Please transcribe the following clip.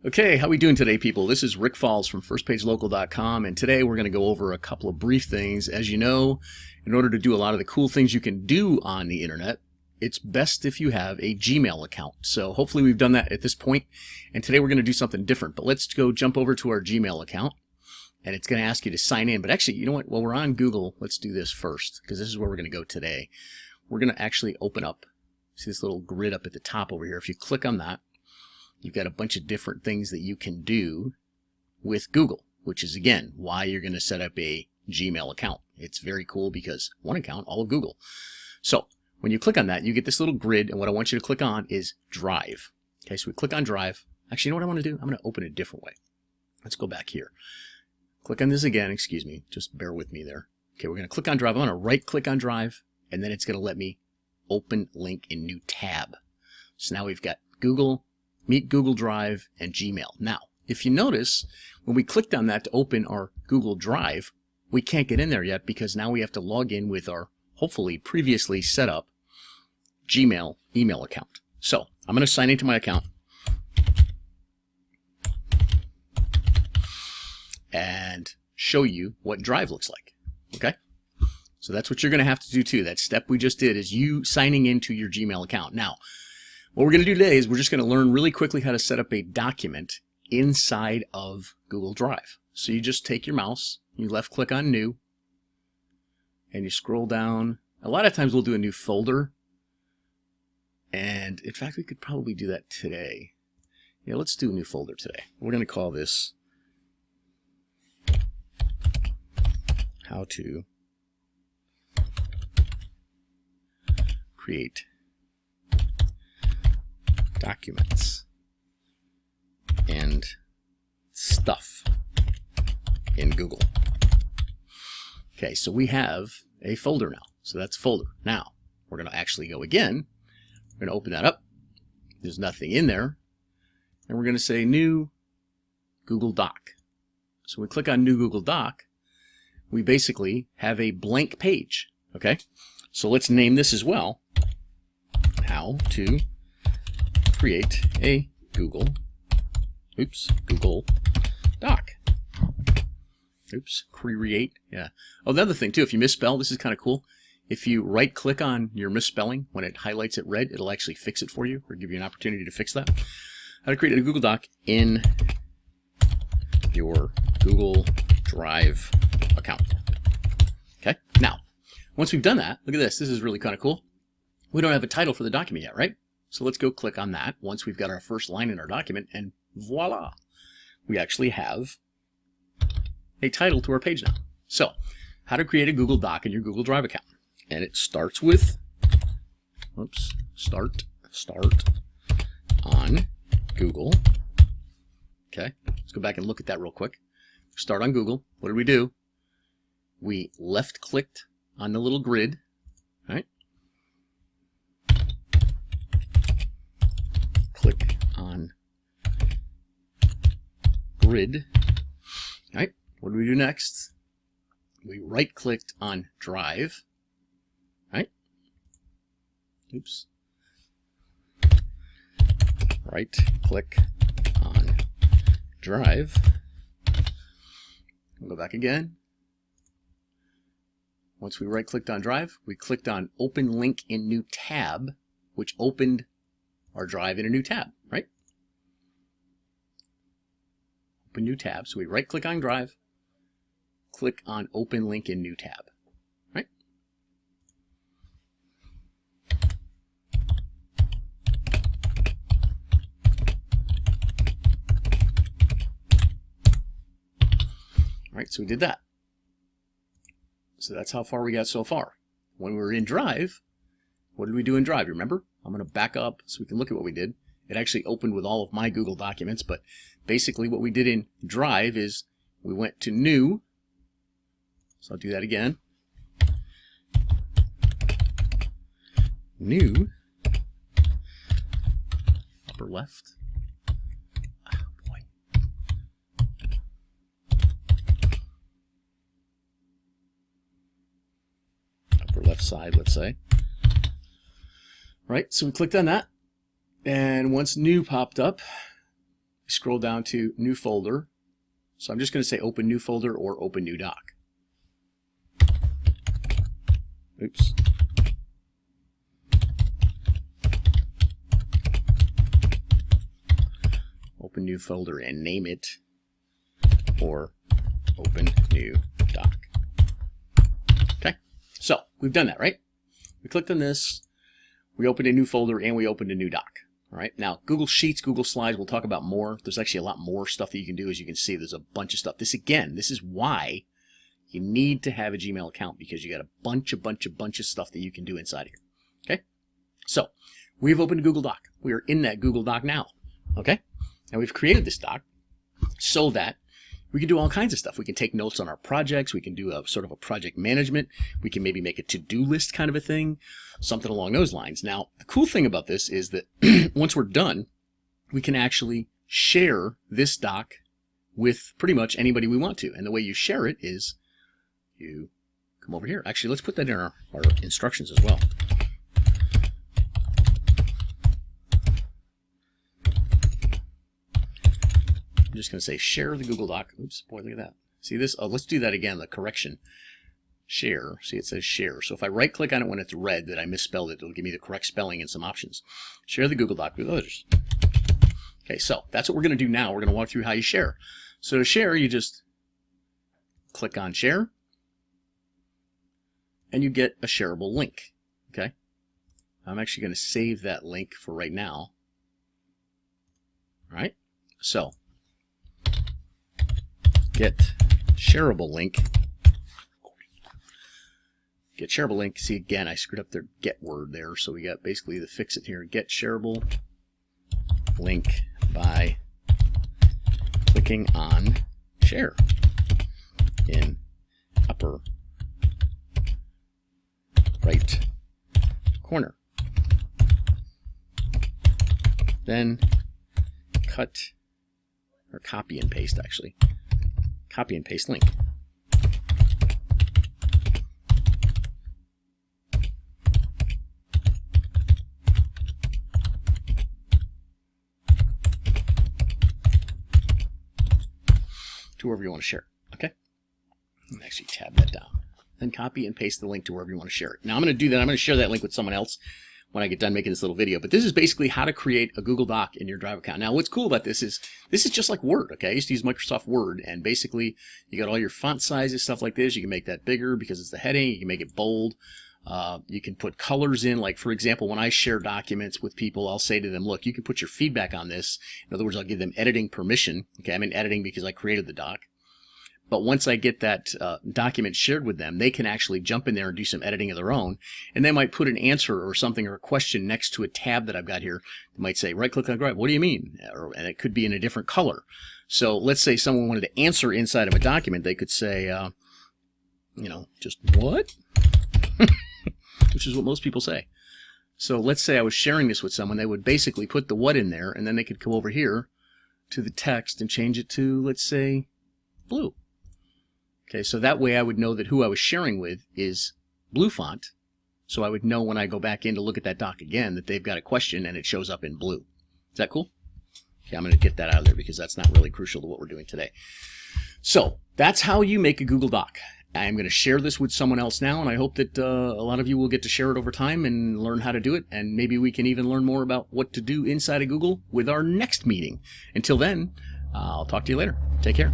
Okay, how we doing today, people? This is Rick Falls from FirstPageLocal.com, and today we're going to go over a couple of brief things. As you know, in order to do a lot of the cool things you can do on the internet, it's best if you have a Gmail account. So hopefully we've done that at this point, and today we're going to do something different. But let's go jump over to our Gmail account, and it's going to ask you to sign in. But actually, you know what? While we're on Google, let's do this first, because this is where we're going to go today. We're going to actually open up, see this little grid up at the top over here. If you click on that, you've got a bunch of different things that you can do with Google, which is, again, why you're going to set up a Gmail account. It's very cool because one account, all of Google. So when you click on that, you get this little grid, and what I want you to click on is Drive. Okay, so we click on Drive. Actually, you know what I want to do? I'm going to open it a different way. Let's go back here. Click on this again. Excuse me. Just bear with me there. Okay, we're going to click on Drive. I'm going to right-click on Drive, and then it's going to let me open link in new tab. So now we've got Google, Meet Google Drive, and Gmail. Now, if you notice, when we clicked on that to open our Google Drive, we can't get in there yet because now we have to log in with our, hopefully, previously set up Gmail email account. So, I'm going to sign into my account and show you what Drive looks like. Okay? So that's what you're going to have to do too. That step we just did is you signing into your Gmail account. Now, what we're going to do today is we're just going to learn really quickly how to set up a document inside of Google Drive. So you just take your mouse, you left click on New, and you scroll down. A lot of times we'll do a new folder. And in fact, we could probably do that today. Yeah, let's do a new folder today. We're going to call this How to Create Documents and Stuff in Google. Okay, so we have a folder now. So that's folder. Now, we're going to actually go again. We're going to open that up. There's nothing in there. And we're going to say New Google Doc. So we click on New Google Doc. We basically have a blank page. Okay, so let's name this as well. How to create a Google Doc. Create, yeah. Oh, the other thing too, if you misspell, this is kind of cool. If you right click on your misspelling, when it highlights it red, it'll actually fix it for you or give you an opportunity to fix that. How to create a Google Doc in your Google Drive account. Okay, now, once we've done that, look at this. This is really kind of cool. We don't have a title for the document yet, right? So let's go click on that once we've got our first line in our document, and voila, we actually have a title to our page now. So, how to create a Google Doc in your Google Drive account. And it starts with, start on Google. Okay, let's go back and look at that real quick. Start on Google. What did we do? We left-clicked on the little grid, right? Click on grid. All right, what do we do next? We right-clicked on Drive, right? Oops. Right-click on Drive. We'll go back again. Once we right-clicked on Drive, we clicked on Open Link in New Tab, which opened our Drive in a new tab, right? Open New Tab. So we right-click on Drive, click on Open Link in New Tab, right? All right, so we did that. So that's how far we got so far. When we were in Drive, what did we do in Drive? Remember? I'm going to back up so we can look at what we did. It actually opened with all of my Google documents, but basically what we did in Drive is we went to New. So I'll do that again. New, upper left. Oh boy. Upper left side, let's say. Right, so we clicked on that, and once New popped up, scroll down to new folder. So I'm just going to say open new folder or open new doc. Oops. Open new folder and name it, or open new doc. Okay, so we've done that, right? We clicked on this, we opened a new folder, and we opened a new doc. All right, now Google Sheets, Google Slides, we'll talk about more. There's actually a lot more stuff that you can do. As you can see, there's a bunch of stuff. This is why you need to have a Gmail account, because you got a bunch of stuff that you can do inside here. Okay, so we've opened a Google Doc. We are in that Google Doc now. Okay, and we've created this doc so that we can do all kinds of stuff. We can take notes on our projects. We can do a sort of a project management. We can maybe make a to-do list kind of a thing, something along those lines. Now, the cool thing about this is that once we're done, we can actually share this doc with pretty much anybody we want to. And the way you share it is you come over here. Actually, let's put that in our instructions as well. I'm just going to say share the Google Doc. Oops, boy, look at that. See this? Oh, let's do that again, the correction. Share. See, it says share. So if I right click on it when it's red that I misspelled it, it'll give me the correct spelling and some options. Share the Google Doc with others. Okay, so that's what we're going to do now. We're going to walk through how you share. So to share, you just click on share, and you get a shareable link. Okay, I'm actually going to save that link for right now. All right, so get shareable link. Get shareable link. See, again, I screwed up their get word there, so we got basically the fix it here. Get shareable link by clicking on share in upper right corner. Then cut, or copy and paste actually. Copy and paste link. To wherever you want to share it. Okay? I'm going to actually tab that down. Then copy and paste the link to wherever you want to share it. Now I'm going to do that. I'm going to share that link with someone else when I get done making this little video. But this is basically how to create a Google Doc in your Drive account. Now what's cool about this is just like Word, okay? I used to use Microsoft Word, and basically you got all your font sizes, stuff like this. You can make that bigger because it's the heading. You can make it bold. You can put colors in, like for example, when I share documents with people, I'll say to them, look, you can put your feedback on this. In other words, I'll give them editing permission. Okay, I'm in editing because I created the doc. But once I get that document shared with them, they can actually jump in there and do some editing of their own. And they might put an answer or something or a question next to a tab that I've got here. They might say, right click on Drive. What do you mean? And it could be in a different color. So let's say someone wanted to answer inside of a document. They could say, you know, just what? Which is what most people say. So let's say I was sharing this with someone. They would basically put the what in there, and then they could come over here to the text and change it to, let's say, blue. Okay, so that way I would know that who I was sharing with is blue font, so I would know when I go back in to look at that doc again that they've got a question and it shows up in blue. Is that cool? Okay, I'm going to get that out of there because that's not really crucial to what we're doing today. So that's how you make a Google Doc. I'm going to share this with someone else now, and I hope that a lot of you will get to share it over time and learn how to do it, and maybe we can even learn more about what to do inside of Google with our next meeting. Until then, I'll talk to you later. Take care.